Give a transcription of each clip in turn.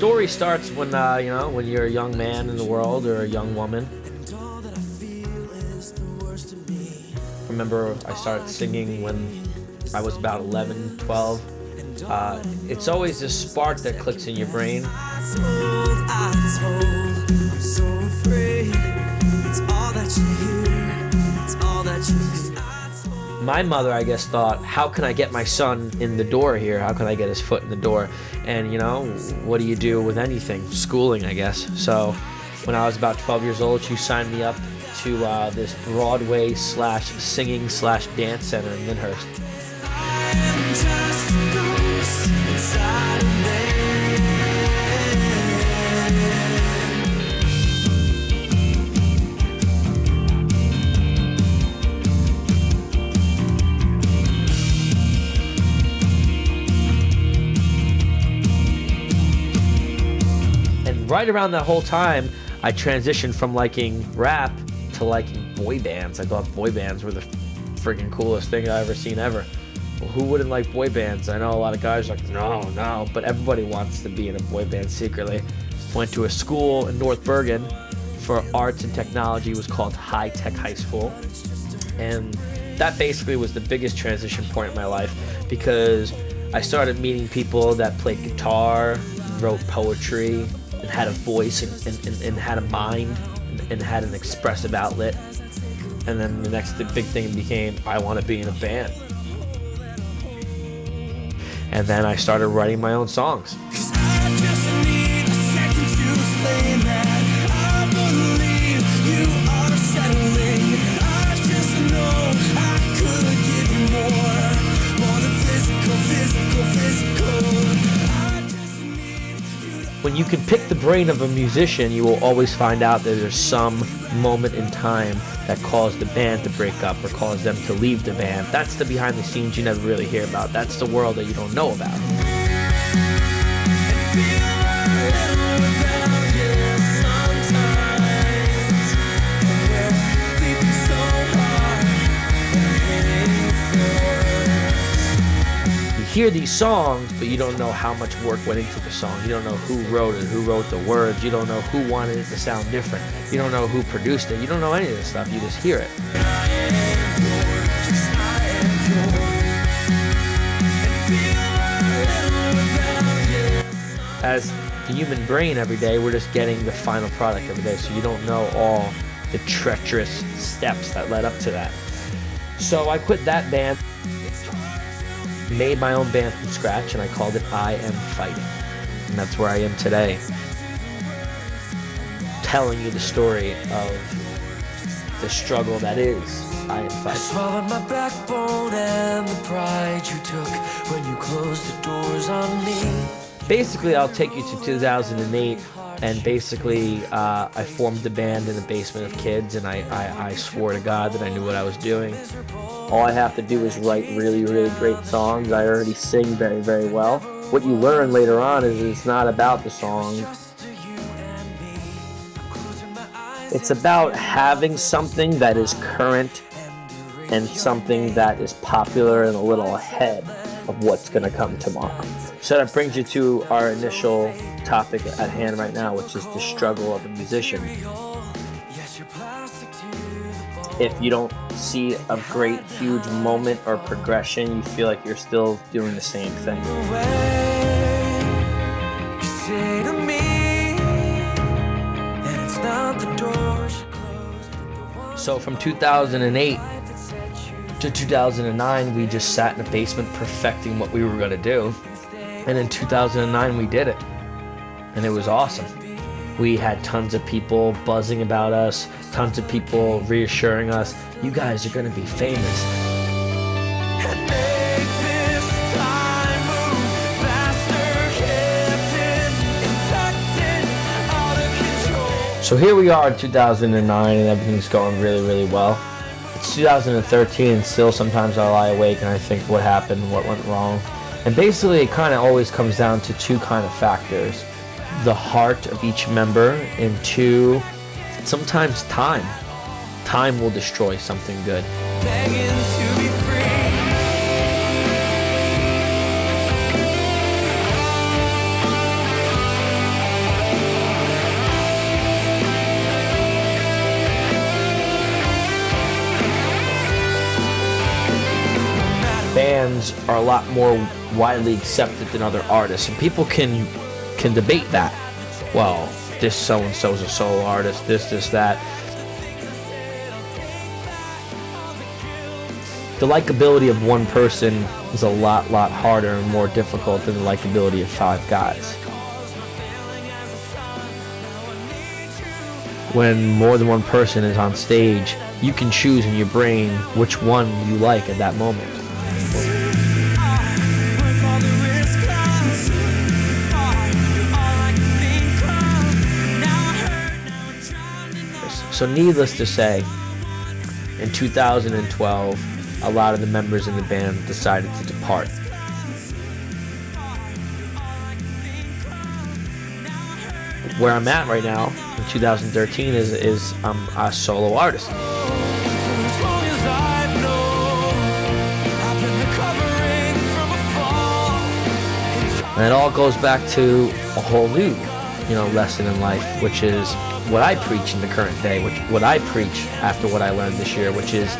story starts when when you're a young man in the world or a young woman. Remember, I started singing when I was about 11, 12. It's always this spark that clicks in your brain. My mother, I guess, thought, how can I get my son in the door here? How can I get his foot in the door? And, what do you do with anything? Schooling, I guess. So when I was about 12 years old, she signed me up to this Broadway /singing/dance center in Lyndhurst. And right around that whole time, I transitioned from liking rap to liking boy bands. I thought boy bands were the freaking coolest thing I ever seen ever. Well, who wouldn't like boy bands? I know a lot of guys are like, no, but everybody wants to be in a boy band secretly. Went to a school in North Bergen for arts and technology. It was called High Tech High School. And that basically was the biggest transition point in my life, because I started meeting people that played guitar, wrote poetry, and had a voice and had a mind and had an expressive outlet. And then the next big thing became, I want to be in a band. And then I started writing my own songs. When you can pick the brain of a musician, you will always find out that there's some moment in time that caused the band to break up or caused them to leave the band. That's the behind the scenes you never really hear about. That's the world that you don't know about. Hear these songs, but you don't know how much work went into the song. You don't know who wrote it, who wrote the words. You don't know who wanted it to sound different. You don't know who produced it. You don't know any of this stuff. You just hear it. As the human brain, every day, we're just getting the final product every day, so you don't know all the treacherous steps that led up to that. So I quit that band, made my own band from scratch, and I called it I Am Fighting. And that's where I am today, telling you the story of the struggle that is I Am Fighting. I swallowed my backbone and the pride you took when you closed the doors on me. Basically, I'll take you to 2008, and basically I formed the band in the basement of kids, and I swore to God that I knew what I was doing. All I have to do is write really, really great songs. I already sing very, very well. What you learn later on is it's not about the song. It's about having something that is current and something that is popular and a little ahead of what's going to come tomorrow. So that brings you to our initial topic at hand right now, which is the struggle of a musician. If you don't see a great, huge moment or progression, you feel like you're still doing the same thing. So from 2008 to 2009, we just sat in the basement perfecting what we were going to do. And in 2009, we did it. And it was awesome. We had tons of people buzzing about us, tons of people reassuring us, you guys are going to be famous. So here we are in 2009, and everything's going really, really well. It's 2013, and still sometimes I lie awake and I think what happened, what went wrong. And basically it kind of always comes down to two kind of factors. The heart of each member, and two, sometimes time. Time will destroy something good. bands are a lot more widely accepted than other artists, and people can debate that. Well, this so-and-so is a solo artist, this, that. The likability of one person is a lot harder and more difficult than the likability of 5 guys. When more than one person is on stage, you can choose in your brain which one you like at that moment. So needless to say, in 2012, a lot of the members in the band decided to depart. Where I'm at right now, in 2013, is I'm a solo artist. And it all goes back to a whole new, lesson in life, which is what I preach in the current day, what I preach after what I learned this year, which is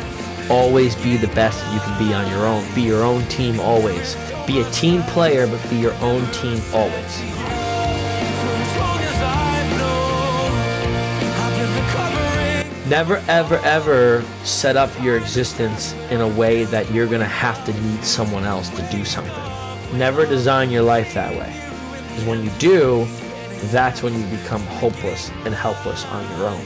always be the best that you can be on your own. Be your own team always. Be a team player, but be your own team always. Never, ever, ever set up your existence in a way that you're going to have to need someone else to do something. Never design your life that way. Because when you do, that's when you become hopeless and helpless on your own.